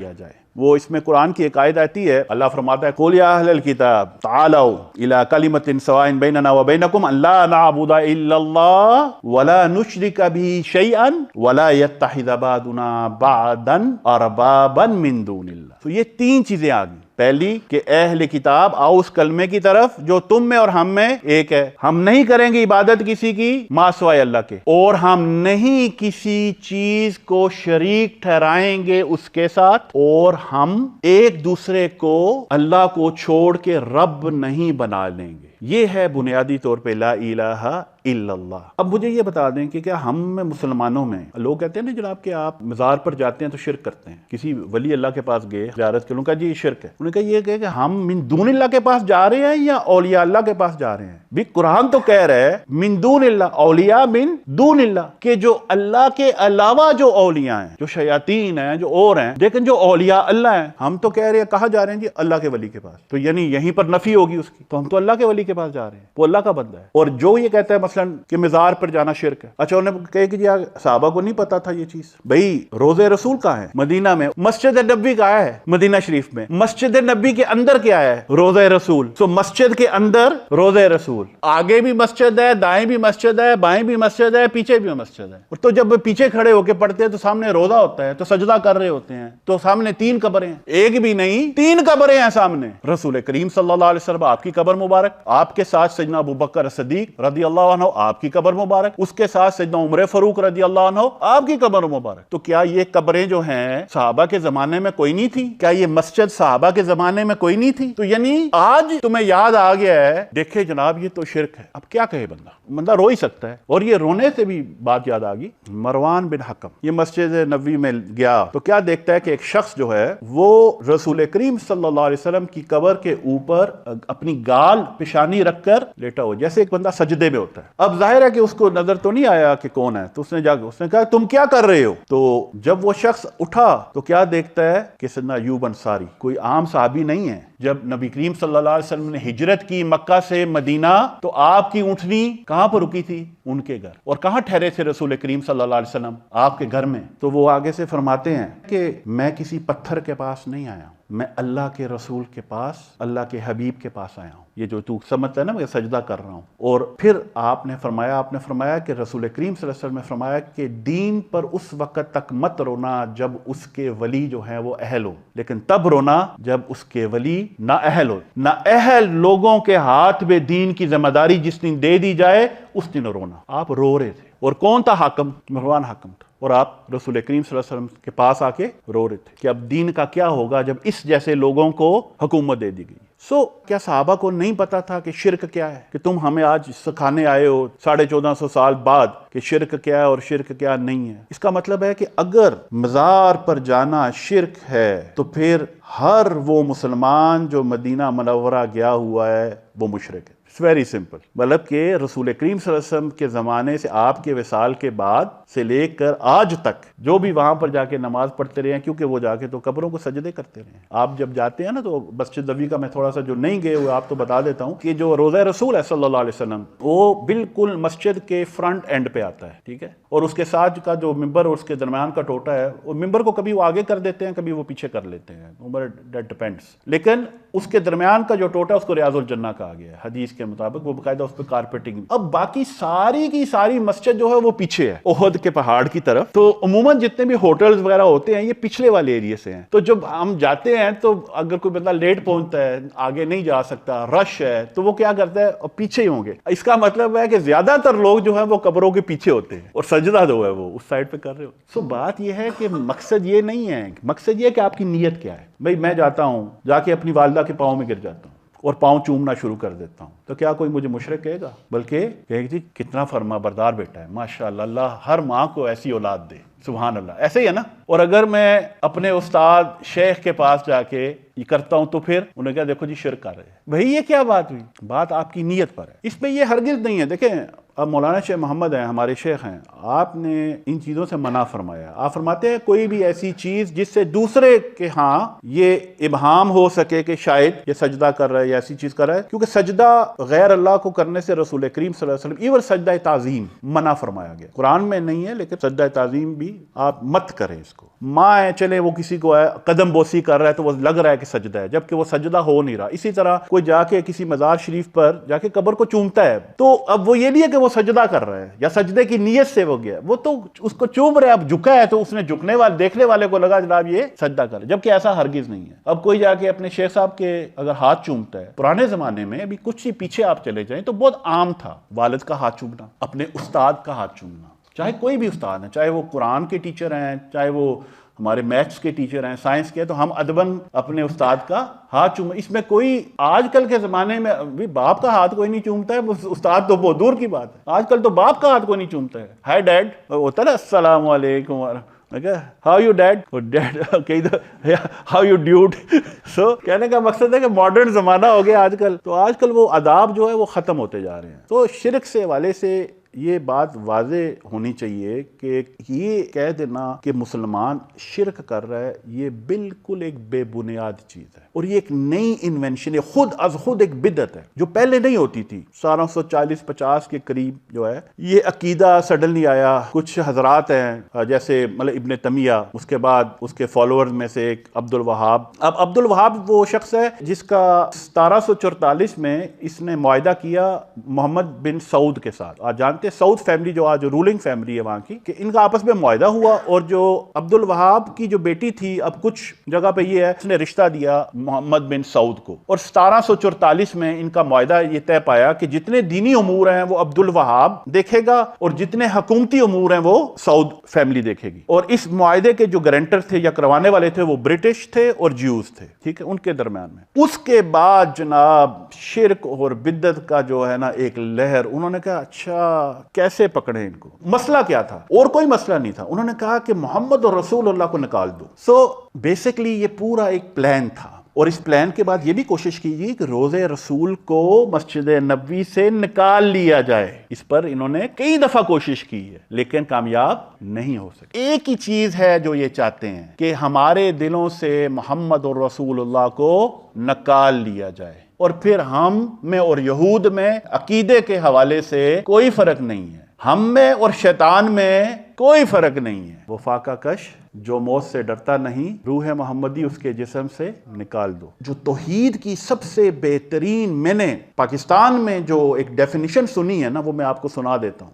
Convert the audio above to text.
کیا جائے۔ وہ اس میں قرآن کی ایک آیت آتی ہے، اللہ فرماتا ہے قُلْ يَا أَهْلَ الْكِتَابِ تَعَالَوْا إِلَىٰ كَلِمَةٍ سَوَاءٍ بَيْنَنَا وَبَيْنَكُمْ أَن لَّا نَعْبُدَ إِلَّا اللَّهَ وَلَا نُشْرِكَ بِهِ شَيْئًا وَلَا يَتَّخِذَ بَعْضُنَا بَعْضًا أَرْبَابًا مِّن دُونِ اللَّهِ۔ تو یہ تین چیزیں آ گئی۔ پہلی کہ اہل کتاب آؤ اس کلمے کی طرف جو تم میں اور ہم میں ایک ہے، ہم نہیں کریں گے عبادت کسی کی ماں سوائے اللہ کے، اور ہم نہیں کسی چیز کو شریک ٹھہرائیں گے اس کے ساتھ، اور ہم ایک دوسرے کو اللہ کو چھوڑ کے رب نہیں بنا لیں گے۔ یہ ہے بنیادی طور پہ لا الہ الا اللہ۔ اب مجھے یہ بتا دیں کہ کیا ہم میں مسلمانوں میں لوگ کہتے ہیں نا جناب کہ آپ مزار پر جاتے ہیں تو شرک کرتے ہیں، کسی ولی اللہ کے پاس گئے زیارت کے، انہوں نے کہا جی یہ شرک ہے، انہوں نے کہا یہ کہ ہم من دون اللہ کے پاس جا رہے ہیں یا اولیاء اللہ کے پاس جا رہے ہیں؟ بھی قرآن تو کہہ رہا ہے من دون اللہ، اولیاء من دون اللہ، کہ جو اللہ کے علاوہ جو اولیاء ہیں، جو شیاطین ہیں، جو اور ہیں، لیکن جو اولیاء اللہ ہیں، ہم تو کہہ رہے ہیں کہاں جا رہے ہیں جی اللہ کے ولی کے پاس، تو یعنی یہیں پر نفی ہوگی اس کی، تو ہم تو اللہ کے ولی کے پاس جا رہے ہیں، وہ اللہ کا بندہ ہے۔ اور جو یہ کہتا ہے مثلا کہ مزار پر جانا شرک ہے، اچھا انہوں نے کہا کہ جی صحابہ کو نہیں پتا تھا یہ چیز، بھئی روضہ رسول کہاں ہے؟ مدینہ میں۔ مسجد نبی کہاں ہے؟ مدینہ شریف میں۔ مسجد نبی کے اندر کیا ہے؟ روضہ رسول۔ تو مسجد کے اندر روضہ رسول، آگے بھی مسجد ہے، دائیں بھی مسجد ہے، بائیں بھی مسجد ہے، پیچھے بھی مسجد ہے۔ تو جب پیچھے کھڑے ہو کے پڑھتے ہیں تو سامنے روضہ ہوتا ہے، تو سجدہ کر رہے ہوتے ہیں، تو سامنے تین قبریں ہیں، ایک بھی نہیں تین قبریں ہیں سامنے۔ رسول کریم صلی اللہ علیہ وسلم آپ کی قبر مبارک، آپ کے ساتھ سیدنا ابوبکر صدیق رضی اللہ عنہ آپ کی قبر مبارک، اس کے ساتھ سیدنا عمر فاروق رضی اللہ عنہ آپ کی قبر مبارک۔ تو کیا یہ قبریں جو ہیں صحابہ کے زمانے میں کوئی نہیں تھی؟ کیا یہ مسجد صحابہ کے زمانے میں کوئی نہیں تھی؟ تو یعنی آج تمہیں یاد آ گیا ہے، دیکھے جناب یہ تو شرک ہے، اب کیا کہے بندہ رو ہی سکتا ہے۔ اور یہ رونے سے بھی بات یاد آ گئی، مروان بن حکم یہ مسجد نبوی میں گیا تو کیا دیکھتا ہے کہ ایک شخص جو ہے وہ رسول کریم صلی اللہ علیہ وسلم کی قبر کے اوپر اپنی گال پیشانی رکھ کر لیٹا ہو، جیسے ایک بندہ سجدے میں ہوتا ہے۔ اب ظاہر ہے کہ اس کو نظر تو نہیں آیا کہ کون ہے، تو اس نے کہا تم کیا کر رہے ہو؟ تو جب وہ شخص اٹھا تو کیا دیکھتا ہے کہ سیدنا ایوب انصاری، کوئی عام صحابی نہیں ہے۔ جب نبی کریم صلی اللہ علیہ وسلم نے ہجرت کی مکہ سے مدینہ تو آپ کی اونٹنی کہاں پر رکی تھی؟ ان کے گھر۔ اور کہاں ٹھہرے تھے رسول کریم صلی اللہ علیہ وسلم؟ آپ کے گھر میں۔ تو وہ آگے سے فرماتے ہیں کہ میں کسی پتھر کے پاس نہیں آیا ہوں، میں اللہ کے رسول کے پاس، اللہ کے حبیب کے پاس آیا ہوں، یہ جو تو سمجھتا ہے نا میں سجدہ کر رہا ہوں۔ اور پھر آپ نے فرمایا کہ رسول کریم صلی اللہ علیہ وسلم نے فرمایا کہ دین پر اس وقت تک مت رونا جب اس کے ولی جو ہیں وہ اہل ہو، لیکن تب رونا جب اس کے ولی نہ اہل ہو۔ نہ اہل لوگوں کے ہاتھ میں دین کی ذمہ داری جس دن دے دی جائے اس دن رونا۔ آپ رو رہے تھے، اور کون تھا حاکم؟ مروان حاکم تھا، اور آپ رسول کریم صلی اللہ علیہ وسلم کے پاس آ کے رو رہے تھے کہ اب دین کا کیا ہوگا جب اس جیسے لوگوں کو حکومت دے دی گئی۔ کیا صحابہ کو نہیں پتا تھا کہ شرک کیا ہے؟ کہ تم ہمیں آج سکھانے آئے ہو 1450 سال بعد کہ شرک کیا ہے اور شرک کیا نہیں ہے۔ اس کا مطلب ہے کہ اگر مزار پر جانا شرک ہے تو پھر ہر وہ مسلمان جو مدینہ منورہ گیا ہوا ہے وہ مشرک ہے۔ It's very simple۔ مطلب کہ رسول کریم صلی اللہ علیہ وسلم کے زمانے سے آپ کے وصال کے بعد سے لے کر آج تک جو بھی وہاں پر جا کے نماز پڑھتے رہے ہیں، کیونکہ وہ جا کے تو قبروں کو سجدے کرتے رہے ہیں۔ آپ جب جاتے ہیں نا تو مسجد نبوی کا میں تھوڑا سا جو نہیں گئے ہوئے آپ تو بتا دیتا ہوں کہ جو روضہ رسول ہے صلی اللہ علیہ وسلم وہ بالکل مسجد کے فرنٹ اینڈ پہ آتا ہے، ٹھیک ہے؟ اور اس کے ساتھ کا جو ممبر اور اس کے درمیان کا ٹوٹا ہے، وہ ممبر کو کبھی وہ آگے کر دیتے ہیں، کبھی وہ پیچھے کر لیتے ہیں، دیٹ ڈیپینڈس، لیکن اس کے درمیان کا جو ٹوٹا اس کو ریاض الجنہ کہا گیا ہے حدیث کے مطابق، وہ باقاعدہ اس پہ کارپیٹنگ۔ اب باقی ساری کی ساری مسجد جو ہے وہ پیچھے ہے احد کے پہاڑ کی طرف۔ تو عموماً جتنے بھی ہوٹلز وغیرہ ہوتے ہیں یہ پچھلے والے ایریے سے ہیں، تو جب ہم جاتے ہیں تو اگر کوئی بندہ لیٹ پہنچتا ہے، آگے نہیں جا سکتا، رش ہے، تو وہ کیا کرتا ہے پیچھے ہی ہوں گے۔ اس کا مطلب ہے کہ زیادہ تر لوگ جو ہیں وہ قبروں کے پیچھے ہوتے ہیں اور سجدہ جو ہے وہ اس سائڈ پہ کر رہے ہوتے ہیں۔ بات یہ ہے کہ مقصد یہ نہیں ہے، مقصد یہ ہے کہ آپ کی نیت کیا ہے۔ بھئی میں جاتا ہوں، جا کے اپنی والدہ کے پاؤں میں گر جاتا ہوں اور پاؤں چومنا شروع کر دیتا ہوں، تو کیا کوئی مجھے مشرک کہے گا؟ بلکہ کہے گا جی کتنا فرما بردار بیٹا ہے، ماشاءاللہ، اللہ ہر ماں کو ایسی اولاد دے، سبحان اللہ، ایسے ہی ہے نا۔ اور اگر میں اپنے استاد شیخ کے پاس جا کے یہ کرتا ہوں تو پھر انہیں کہا دیکھو جی شرک کر رہے ہیں۔ بھئی یہ کیا بات ہوئی؟ بات آپ کی نیت پر ہے، اس میں یہ ہرگز نہیں ہے۔ دیکھیں اب مولانا شیخ محمد ہیں، ہمارے شیخ ہیں، آپ نے ان چیزوں سے منع فرمایا. آپ فرماتے ہیں کوئی بھی ایسی چیز جس سے دوسرے کے ہاں یہ ابہام ہو سکے کہ شاید یہ سجدہ کر رہا ہے یا ایسی چیز کر رہا ہے، کیونکہ سجدہ غیر اللہ کو کرنے سے رسول کریم صلی اللہ علیہ وسلم ایون سجدہ تعظیم منع فرمایا گیا. قرآن میں نہیں ہے لیکن سجدہ تعظیم بھی آپ مت کریں اس کو. ماں ہے چلے وہ کسی کو قدم بوسی کر رہا ہے تو وہ لگ رہا ہے کہ سجدہ ہے، جبکہ وہ سجدہ ہو نہیں رہا. اسی طرح کوئی جا کے کسی مزار شریف پر جا کے قبر کو چومتا ہے تو اب وہ یہ نہیں ہے کہ وہ سجدہ کر رہا ہے یا سجدے کی نیت سے وہ گیا، وہ تو اس کو چوم رہا ہے. اب جھکا ہے تو اس نے جھکنے والے دیکھنے والے کو لگا جناب یہ سجدہ کر، جبکہ ایسا ہرگز نہیں ہے. اب کوئی جا کے اپنے شیخ صاحب کے اگر ہاتھ چومتا ہے، پرانے زمانے میں ابھی کچھ ہی پیچھے آپ چلے جائیں تو بہت عام تھا والد کا ہاتھ چومنا، اپنے استاد کا ہاتھ چومنا، چاہے کوئی بھی استاد ہے، چاہے وہ قرآن کے ٹیچر ہیں، چاہے وہ ہمارے میتھس کے ٹیچر ہیں، سائنس کے، تو ہم ادباً اپنے استاد کا ہاتھ چوم. اس میں کوئی آج کل کے زمانے میں بھی باپ کا ہاتھ کوئی نہیں چومتا ہے، استاد تو بہت دور کی بات ہے. آج کل تو باپ کا ہاتھ کوئی نہیں چومتا ہے. ہائی ڈیڈ ہوتا نا، السلام علیکم، how you did, how you David. So کہنے کا مقصد ہے کہ ماڈرن زمانہ ہو گیا آج کل، تو آج کل وہ آداب جو ہے وہ ختم ہوتے جا رہے ہیں. تو شرک سے حوالے سے یہ بات واضح ہونی چاہیے کہ یہ کہہ دینا کہ مسلمان شرک کر رہا ہے یہ بالکل ایک بے بنیاد چیز ہے، اور یہ ایک نئی انوینشن ہے، خود از خود ایک بدعت ہے جو پہلے نہیں ہوتی تھی. 1740-50 کے قریب جو ہے یہ عقیدہ سڈنلی آیا. کچھ حضرات ہیں جیسے مطلب ابن تیمیہ، اس کے بعد اس کے فالوورز میں سے ایک عبد الوہاب. اب عبد الوہاب وہ شخص ہے جس کا 1744 میں اس نے معاہدہ کیا محمد بن سعود کے ساتھ. آج جانتے سعود فیملی جو آج رولنگ فیملی ہے وہاں کی، کہ ان کا آپس میں معاہدہ ہوا، اور جو عبد الوہاب کی جو بیٹی تھی، اب کچھ جگہ پہ یہ ہے اس نے رشتہ دیا محمد بن سعود کو، اور 1744 میں ان کا معاہدہ یہ طے پایا کہ جتنے دینی امور ہیں وہ عبد الوہاب دیکھے گا اور جتنے حکومتی امور ہیں وہ سعود فیملی دیکھے گی. اور اس معاہدے کے جو گارنٹر تھے یا کروانے والے تھے وہ برٹش تھے اور جیوز تھے، ٹھیک ہے، ان کے درمیان میں. اس کے بعد جناب شرک اور بدعت کا جو ہے نا ایک لہر، انہوں نے کہا اچھا کیسے پکڑیں ان کو. مسئلہ کیا تھا؟ اور کوئی مسئلہ نہیں تھا. انہوں نے کہا کہ محمد اور رسول اللہ کو نکال دو. سو بیسکلی یہ پورا ایک پلان تھا، اور اس پلان کے بعد یہ بھی کوشش کیجیے کہ روضہ رسول کو مسجد نبوی سے نکال لیا جائے. اس پر انہوں نے کئی دفعہ کوشش کی ہے لیکن کامیاب نہیں ہو سکی. ایک ہی چیز ہے جو یہ چاہتے ہیں کہ ہمارے دلوں سے محمد اور رسول اللہ کو نکال لیا جائے، اور پھر ہم میں اور یہود میں عقیدے کے حوالے سے کوئی فرق نہیں ہے، ہم میں اور شیطان میں کوئی فرق نہیں ہے. وہ فاقہ کش جو موت سے ڈرتا نہیں، روح محمدی اس کے جسم سے نکال دو. جو توحید کی سب سے بہترین میں نے پاکستان میں جو ایک ڈیفینیشن سنی ہے نا، وہ میں آپ کو سنا دیتا ہوں.